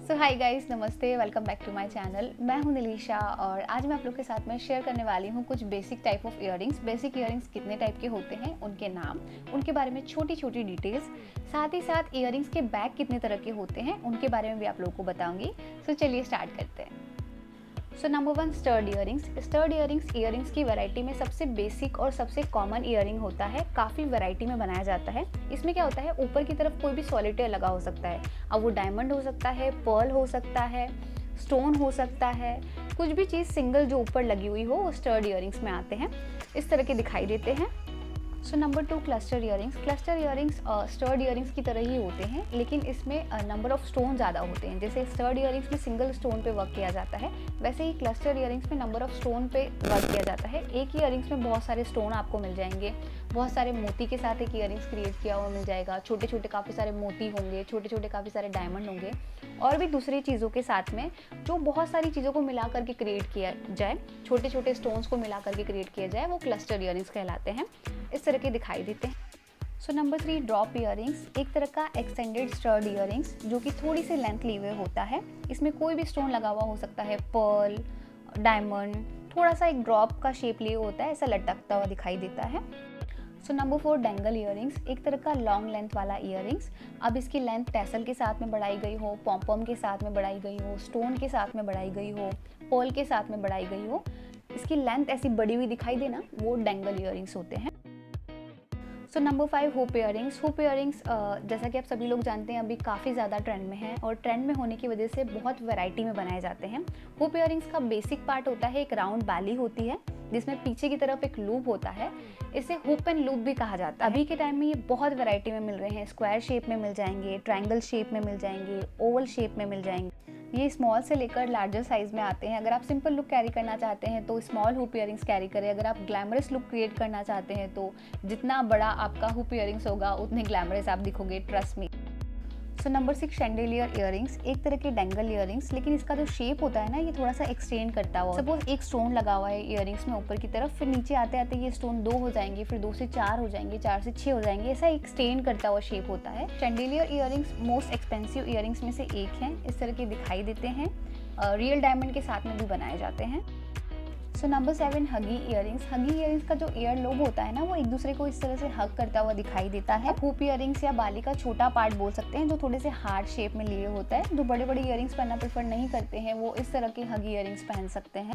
सो hi guys, नमस्ते, welcome back to my channel. मैं हूं निलीशा और आज मैं आप लोग के साथ में शेयर करने वाली हूं कुछ basic type of earrings. Basic earrings कितने टाइप के होते हैं, उनके नाम, उनके बारे में छोटी छोटी डिटेल्स, साथ ही साथ इयररिंग्स के बैग कितने तरह के होते हैं उनके बारे में भी आप लोगों को बताऊंगी। सो चलिए स्टार्ट करते हैं। So number 1, stud earrings. Stud earrings की वैरायटी में सबसे बेसिक और सबसे कॉमन इयररिंग होता है। काफ़ी वैरायटी में बनाया जाता है। इसमें क्या होता है, ऊपर की तरफ कोई भी सॉलिटेयर लगा हो सकता है। अब वो डायमंड हो सकता है, पर्ल हो सकता है, स्टोन हो सकता है, कुछ भी चीज़ सिंगल जो ऊपर लगी हुई हो वो स्टड इयररिंग्स में आते हैं। इस तरह के दिखाई देते हैं। So number 2, cluster earrings. Cluster earrings stud earrings की तरह ही होते हैं, लेकिन इसमें नंबर ऑफ स्टोन ज़्यादा होते हैं। जैसे स्टड इयररिंग्स में सिंगल स्टोन पे वर्क किया जाता है, वैसे ही क्लस्टर इयररिंग्स में नंबर ऑफ स्टोन पे वर्क किया जाता है। एक ही इयररिंग्स में बहुत सारे स्टोन आपको मिल जाएंगे, बहुत सारे मोती के साथ एक इयररिंग्स क्रिएट किया हुआ मिल जाएगा। छोटे छोटे काफ़ी सारे मोती होंगे, छोटे छोटे काफ़ी सारे डायमंड होंगे, और भी दूसरी चीज़ों के साथ में जो बहुत सारी चीज़ों को मिला करके क्रिएट किया जाए, छोटे छोटे स्टोन्स को मिला करके क्रिएट किया जाए, वो क्लस्टर इयररिंग्स कहलाते हैं। इस तरह के दिखाई देते हैं। So number 3, drop earrings. एक तरह का एक्सटेंडेड स्टड इयररिंग्स जो कि थोड़ी सी लेंथ लिए हुए होता है। इसमें कोई भी स्टोन लगा हुआ हो सकता है, पर्ल, डायमंड, थोड़ा सा एक ड्रॉप का शेप लिए होता है, ऐसा लटकता हुआ दिखाई देता है। So number 4, dangle earrings. एक तरह का लॉन्ग लेंथ वाला इयररिंग्स। अब इसकी लेंथ टैसल के साथ में बढ़ाई गई हो, पॉम्पम के साथ में बढ़ाई गई हो, स्टोन के साथ में बढ़ाई गई हो, पर्ल के साथ में बढ़ाई गई हो, इसकी लेंथ ऐसी बड़ी हुई दिखाई देना, वो डेंगल इयररिंग्स होते हैं। So number 5, hoop earrings. Hoop earrings जैसा कि आप सभी लोग जानते हैं अभी काफ़ी ज़्यादा ट्रेंड में है, और ट्रेंड में होने की वजह से बहुत वैरायटी में बनाए जाते हैं। हुप इयररिंग्स का बेसिक पार्ट होता है, एक राउंड बाली होती है जिसमें पीछे की तरफ एक लूप होता है। इसे हुप एंड लूप भी कहा जाता है। अभी के टाइम में ये बहुत वैरायटी में मिल रहे हैं। स्क्वायर शेप में मिल जाएंगे, ट्रायंगल शेप में मिल जाएंगे, ओवल शेप में मिल जाएंगे। ये स्मॉल से लेकर लार्जर साइज में आते हैं। अगर आप सिंपल लुक कैरी करना चाहते हैं तो स्मॉल हुप इयररिंग्स कैरी करें। अगर आप ग्लैमरस लुक क्रिएट करना चाहते हैं तो जितना बड़ा आपका हुप इयररिंग्स होगा उतने ग्लैमरस आप दिखोगे, trust me. So number 6, chandelier earrings. एक तरह के डेंगल इयररिंग्स, लेकिन इसका जो शेप होता है ना, ये थोड़ा सा एक्सटेंड करता हुआ। सपोज एक स्टोन लगा हुआ है इयररिंग्स में ऊपर की तरफ, फिर नीचे आते आते ये स्टोन 2 हो जाएंगे, फिर 2 से 4 हो जाएंगे, 4 से 6 हो जाएंगे, ऐसा एक्सटेंड करता हुआ शेप होता है। शैंडेलियर इयररिंग्स मोस्ट एक्सपेंसिव इयररिंग्स में से एक हैं। इस तरह के दिखाई देते हैं, रियल डायमंड के साथ में भी बनाए जाते हैं। सो नंबर 7, हगी इयररिंग्स। हगी इयररिंग्स का जो ईयर लोब होता है ना, वो एक दूसरे को इस तरह से हग करता हुआ दिखाई देता है। हुप इयररिंग्स या बाली का छोटा पार्ट बोल सकते हैं, जो थोड़े से हार्ड शेप में लिए होता है। जो बड़े बड़े इयररिंग्स पहनना प्रेफर नहीं करते हैं वो इस तरह के हगी इयररिंग्स पहन सकते हैं।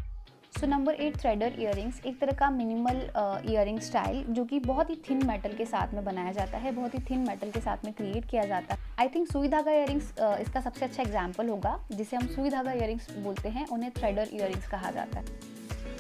So number 8, threader earrings. एक तरह का मिनिमल इयररिंग स्टाइल जो कि बहुत ही थिन मेटल के साथ में बनाया जाता है, बहुत ही थिन मेटल के साथ में क्रिएट किया जाता है। आई थिंक सुई धागा इयररिंग्स इसका सबसे अच्छा एग्जाम्पल होगा। जिसे हम सुई धागा इयररिंग्स बोलते हैं, उन्हें थ्रेडर इयररिंग्स कहा जाता है।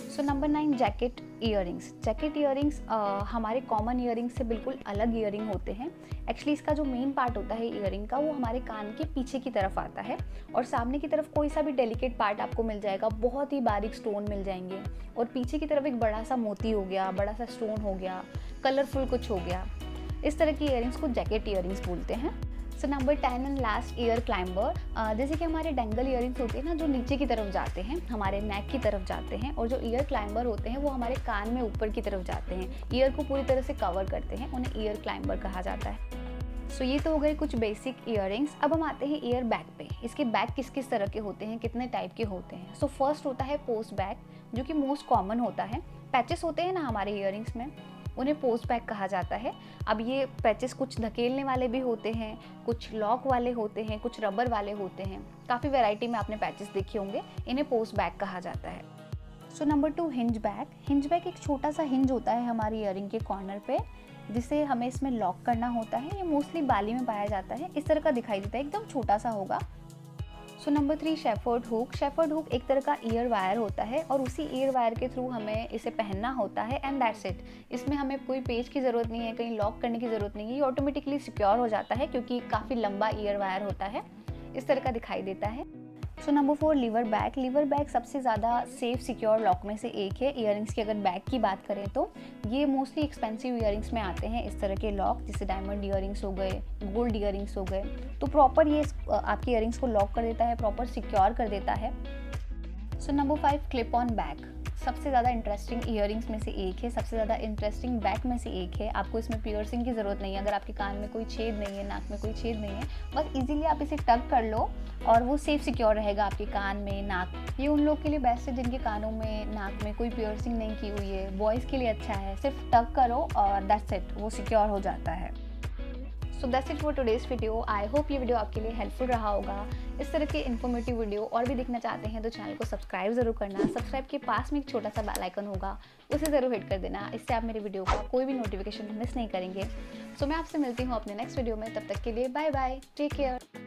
So number 9, jacket earrings. Jacket earrings हमारे कॉमन इयररिंग्स से बिल्कुल अलग इयररिंग होते हैं। एक्चुअली इसका जो मेन पार्ट होता है इयररिंग का, वो हमारे कान के पीछे की तरफ आता है, और सामने की तरफ कोई सा भी डेलिकेट पार्ट आपको मिल जाएगा, बहुत ही बारीक स्टोन मिल जाएंगे, और पीछे की तरफ एक बड़ा सा मोती हो गया, बड़ा सा स्टोन हो गया, कलरफुल कुछ हो गया। इस तरह की इयररिंग्स को जैकेट इयररिंग्स बोलते हैं। So number 10 and last, year climber. जैसे कि हमारे डेंगल इयररिंग्स होते हैं ना, जो नीचे की तरफ जाते हैं, हमारे नेक की तरफ जाते हैं, और जो ईयर क्लाइंबर होते हैं वो हमारे कान में ऊपर की तरफ जाते हैं, ईयर को पूरी तरह से कवर करते हैं, उन्हें ईयर क्लाइंबर कहा जाता है। सो ये तो हो गए कुछ बेसिक इयररिंग्स। अब हम आते हैं ईयर बैग पे। इसके बैग किस किस तरह के होते हैं, कितने टाइप के होते हैं। सो फर्स्ट होता है पोस्ट बैग, जो कि मोस्ट कॉमन होता है। पैचेस होते हैं ना हमारे इयररिंग्स में, उन्हें पोस्ट बैग कहा जाता है। अब ये पैचेस कुछ धकेलने वाले भी होते हैं, कुछ लॉक वाले होते हैं, कुछ रबर वाले होते हैं। काफ़ी वैरायटी में आपने पैचेस देखे होंगे, इन्हें पोस्ट बैग कहा जाता है। So number 2, hinge bag. Hinge bag एक छोटा सा हिंज होता है हमारी इयररिंग के कॉर्नर पे, जिसे हमें इसमें लॉक करना होता है। ये मोस्टली बाली में पाया जाता है। इस तरह का दिखाई देता है, एकदम छोटा सा होगा। So number 3, shepherd hook. Shepherd hook एक तरह का ईयर वायर होता है, और उसी ईयर वायर के थ्रू हमें इसे पहनना होता है, एंड दैट्स इट। इसमें हमें कोई पेज की ज़रूरत नहीं है, कहीं लॉक करने की ज़रूरत नहीं है, ये ऑटोमेटिकली सिक्योर हो जाता है क्योंकि काफ़ी लंबा ईयर वायर होता है। इस तरह का दिखाई देता है। So number 4, lever bag. Lever bag सबसे ज़्यादा सेफ सिक्योर लॉक में से एक है। इयररिंग्स की अगर बैग की बात करें तो ये मोस्टली एक्सपेंसिव इयररिंग्स में आते हैं इस तरह के लॉक, जैसे डायमंड इयररिंग्स हो गए, गोल्ड इयररिंग्स हो गए। तो प्रॉपर ये आपकी इयररिंग्स को लॉक कर देता है, प्रॉपर सिक्योर कर देता है। So number 5, clip on bag. सबसे ज़्यादा इंटरेस्टिंग ईयरिंग्स में से एक है, सबसे ज़्यादा इंटरेस्टिंग बैक में से एक है। आपको इसमें पियर्सिंग की ज़रूरत नहीं है। अगर आपके कान में कोई छेद नहीं है, नाक में कोई छेद नहीं है, बस इजीली आप इसे टक कर लो और वो सेफ सिक्योर रहेगा आपके कान में, नाक। ये उन लोग के लिए बेस्ट है जिनके कानों में, नाक में कोई पियर्सिंग नहीं की हुई है। बॉयज़ के लिए अच्छा है, सिर्फ टक करो और दैट्स इट, वो सिक्योर हो जाता है। So that's it for today's video. I hope ये वीडियो आपके लिए हेल्पफुल रहा होगा। इस तरह के इन्फॉर्मेटिव वीडियो और भी देखना चाहते हैं तो चैनल को सब्सक्राइब ज़रूर करना। सब्सक्राइब के पास में एक छोटा सा बेल आइकन होगा, उसे ज़रूर हिट कर देना। इससे आप मेरे वीडियो का कोई भी नोटिफिकेशन मिस नहीं करेंगे। सो मैं आपसे मिलती हूँ अपने नेक्स्ट वीडियो में। तब तक के लिए बाय बाय, टेक केयर।